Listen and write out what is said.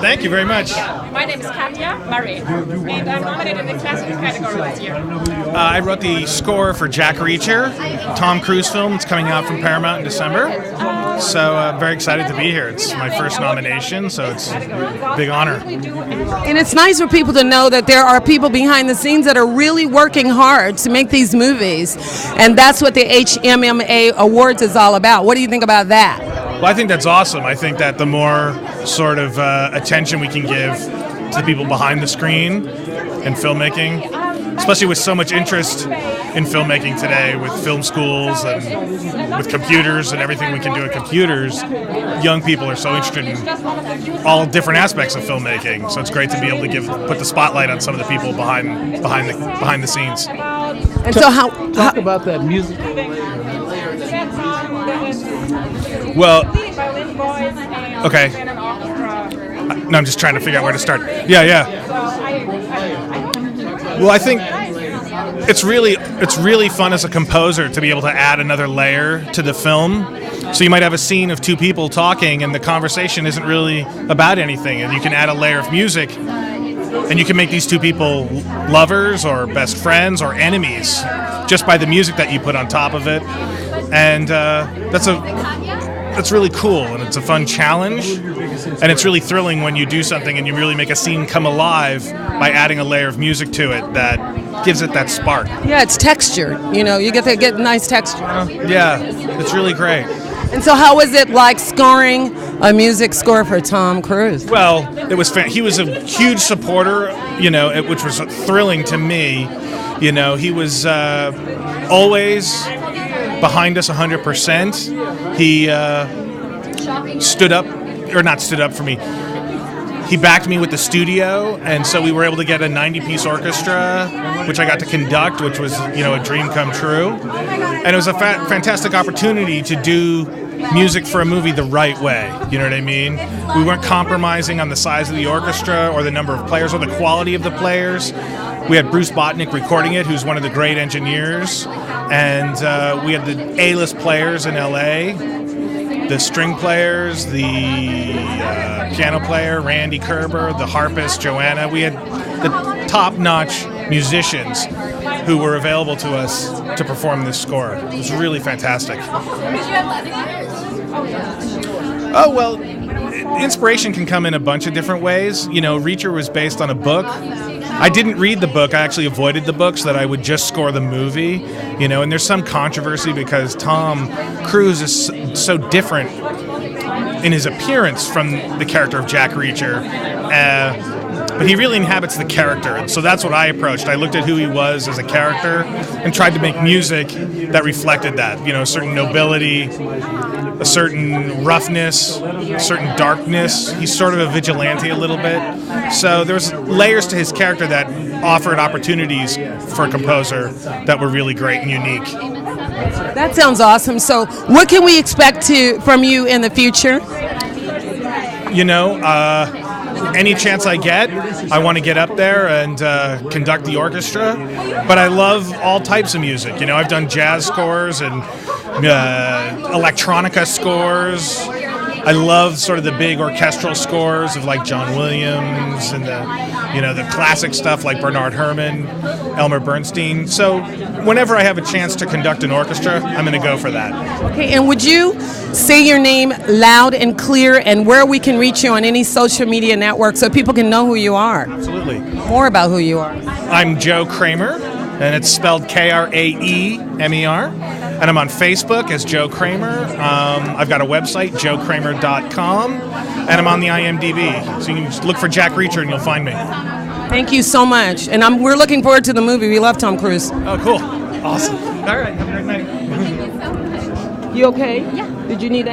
Thank you very much. My name is Katya Marie, and I'm nominated in the classic category this year. I wrote the score for Jack Reacher, Tom Cruise film. It's coming out from Paramount in December. So I'm very excited to be here. It's my first nomination, so it's a big honor. And it's nice for people to know that there are people behind the scenes that are really working hard to make these movies. And that's what the HMMA Awards is all about. What do you think about that? Well, I think that's awesome. I think that the more sort of attention we can give to the people behind the screen in filmmaking, especially with so much interest in filmmaking today, with film schools and with computers and everything we can do with computers, young people are so interested in all different aspects of filmmaking. So it's great to be able to put the spotlight on some of the people behind the scenes. And so talk about that music. Well, okay. No, I'm just trying to figure out where to start. Yeah. Well, I think it's really fun as a composer to be able to add another layer to the film. So you might have a scene of two people talking and the conversation isn't really about anything, and you can add a layer of music and you can make these two people lovers or best friends or enemies just by the music that you put on top of it. And that's really cool, and it's a fun challenge, and it's really thrilling when you do something and you really make a scene come alive by adding a layer of music to it that gives it that spark. Yeah, it's texture. You know, you get to get nice texture. Yeah, it's really great. And so how was it like scoring a music score for Tom Cruise? Well, it was he was a huge supporter, which was thrilling to me. He was always behind us 100%. He not stood up for me. He backed me with the studio, and so we were able to get a 90-piece orchestra, which I got to conduct, which was, a dream come true. And it was a fantastic opportunity to do music for a movie the right way. You know what I mean? We weren't compromising on the size of the orchestra or the number of players or the quality of the players. We had Bruce Botnick recording it, who's one of the great engineers. And we had the A-list players in L.A., the string players, the piano player, Randy Kerber, the harpist, Joanna. We had the top-notch musicians who were available to us to perform this score. It was really fantastic. Oh, well, inspiration can come in a bunch of different ways. Reacher was based on a book. I didn't read the book. I actually avoided the book so that I would just score the movie. And there's some controversy because Tom Cruise is so different in his appearance from the character of Jack Reacher. But he really inhabits the character. And so that's what I approached. I looked at who he was as a character and tried to make music that reflected that. A certain nobility, a certain roughness, a certain darkness. He's sort of a vigilante a little bit. So there's layers to his character that offered opportunities for a composer that were really great and unique. That sounds awesome. So what can we expect from you in the future? Any chance I get, I want to get up there and conduct the orchestra. But I love all types of music. I've done jazz scores and electronica scores. I love sort of the big orchestral scores of like John Williams and the classic stuff like Bernard Herrmann, Elmer Bernstein. So whenever I have a chance to conduct an orchestra, I'm going to go for that. Okay, and would you say your name loud and clear and where we can reach you on any social media network so people can know who you are? Absolutely. More about who you are. I'm Joe Kraemer, and it's spelled Kraemer. And I'm on Facebook as Joe Kraemer. I've got a website, joekraemer.com, and I'm on the IMDb. So you can just look for Jack Reacher and you'll find me. Thank you so much. And we're looking forward to the movie. We love Tom Cruise. Oh, cool. Awesome. All right. Have a great night. You okay? Yeah. Did you need that?